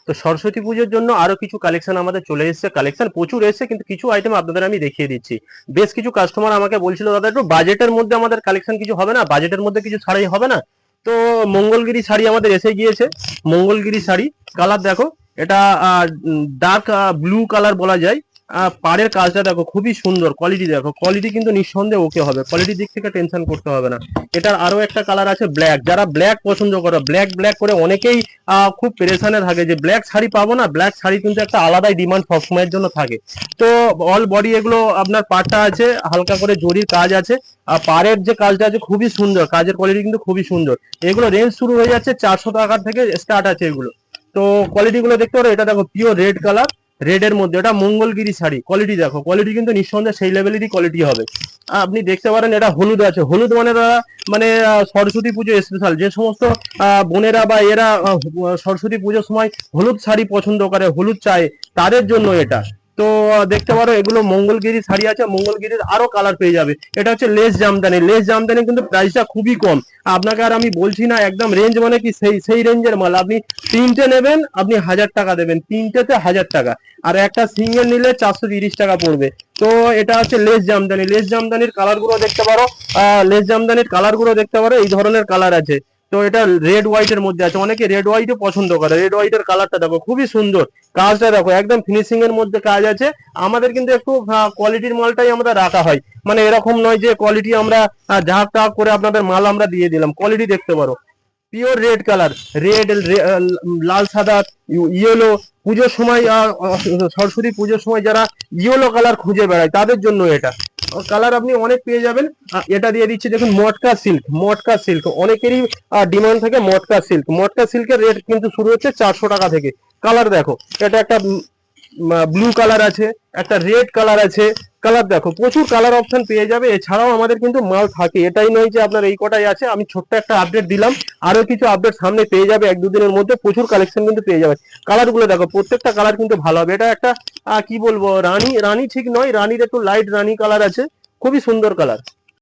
তো সরস্বতী পুজোর জন্য আরো কিছু কালেকশন আমাদের চলে এসেছে, কালেকশন প্রচুর এসেছে, কিন্তু কিছু আইটেম আপনাদের আমি দেখিয়ে দিচ্ছি। বেশ কিছু কাস্টমার আমাকে বলছিল দাদা একটু বাজেটের মধ্যে আমাদের কালেকশন কিছু হবে না, বাজেটের মধ্যে কিছু শাড়ি হবে না। তো মঙ্গলগিরি শাড়ি আমাদের এসে গিয়েছে। মঙ্গলগিরি শাড়ি কালার দেখো, এটা ডার্ক ব্লু কালার বলা যায়। পাড়ের কাজটা দেখো খুবই সুন্দর, কোয়ালিটি দেখো, কোয়ালিটি কিন্তু নিঃসন্দেহে ওকে হবে, কোয়ালিটির দিক থেকে টেনশন করতে হবে না। এটার আরো একটা কালার আছে ব্ল্যাক, যারা ব্ল্যাক পছন্দ করে, ব্ল্যাক ব্ল্যাক করে অনেকেই খুব পেরেশানে থাকে যে ব্ল্যাক শাড়ি পাবো না। ব্ল্যাক শাড়ি কিন্তু একটা আলাদাই ডিমান্ড সবসময়ের জন্য থাকে। তো অল বডি এগুলো আপনার পাড়টা আছে, হালকা করে জরির কাজ আছে, আর পাড়ের যে কাজটা আছে খুবই সুন্দর, কাজের কোয়ালিটি কিন্তু খুবই সুন্দর। এগুলো রেঞ্জ শুরু হয়ে যাচ্ছে 400 টাকা থেকে স্টার্ট আছে এগুলো। তো কোয়ালিটি গুলো দেখতে পারো, এটা দেখো পিওর রেড কালার, রেড এর মধ্যে, এটা মঙ্গলগিরি শাড়ি, কোয়ালিটি দেখো, কোয়ালিটি কিন্তু নিঃসন্দেহে সেই লেভেলেরই কোয়ালিটি হবে। আপনি দেখতে পারেন এটা হলুদ আছে, হলুদ মানে মানে সরস্বতী পুজো স্পেশাল যে সমস্ত বোনেরা বা এরা সরস্বতী পুজোর সময় হলুদ শাড়ি পছন্দ করে, হলুদ চায়, তাদের জন্য এটা। তো দেখতে পারো এগুলো মঙ্গলগিরি শাড়ি আছে, মঙ্গলগিরির আরো কালার পেয়ে যাবে। এটা হচ্ছে লেস জামদানি, লেস জামদানি কিন্তু প্রাইসটা খুবই কম। আপনাকে আর আমি বলছি না, একদম রেঞ্জ মানে কি সেই সেই রেঞ্জের মাল। আপনি তিনটে নেবেন, আপনি 1000 টাকা দেবেন, তিনটেতে 1000 টাকা। আর একটা সিঙ্গেল নিলে 430 টাকা পড়বে। তো এটা হচ্ছে লেস জামদানি, লেস জামদানির কালার গুলো দেখতে পারো, লেস জামদানির কালার গুলো দেখতে পারো, এই ধরনের কালার আছে। তো এটা রেড হোয়াইট এর মধ্যে আছে, অনেকে রেড হোয়াইটও পছন্দ করে, রেড হোয়াইট এর কালারটা দেখো খুবই সুন্দর, কাজটা দেখো একদম ফিনিশিং এর মধ্যে কাজ আছে। আমাদের কিন্তু একটু কোয়ালিটির মালটাই আমরা রাখা হয়, মানে এরকম নয় যে কোয়ালিটি আমরা ঝাঁক টাক করে আপনাদের মাল আমরা দিয়ে দিলাম। কোয়ালিটি দেখতে পারো, পিওর রেড কালার, রেড, লাল সাদা, ইয়েলো। পুজোর সময় সরস্বতী পুজোর সময় যারা ইয়েলো কালার খুঁজে বেড়ায় তাদের জন্য এটা কালার আপনি অনেক পেয়ে যাবেন। এটা দিয়ে দিচ্ছি দেখুন, মটকা সিল্ক, মটকা সিল্ক অনেকেরই ডিমান্ড থাকে, মটকা সিল্ক, মটকা সিল্কের রেট কিন্তু শুরু হচ্ছে 400 টাকা থেকে। কালার দেখো, এটা একটা ব্লু কালার আছে, একটা রেড কালার আছে, কালার দেখো প্রচুর কালার অপশন পেয়ে যাবে। এছাড়াও আমাদের কিন্তু মাল থাকে, এটাই নয় যে আপনার এই কটাই আছে। আমি ছোট্ট একটা আপডেট দিলাম, আরো কিছু আপডেট সামনে পেয়ে যাবে, এক দুদিনের মধ্যে প্রচুর কালেকশন কিন্তু পেয়ে যাবে। কালার গুলো দেখো, প্রত্যেকটা কালার কিন্তু ভালো হবে। এটা একটা কি বলবো, রানী রানী ঠিক নয়, রানীর একটু লাইট রানী কালার আছে, খুবই সুন্দর কালার।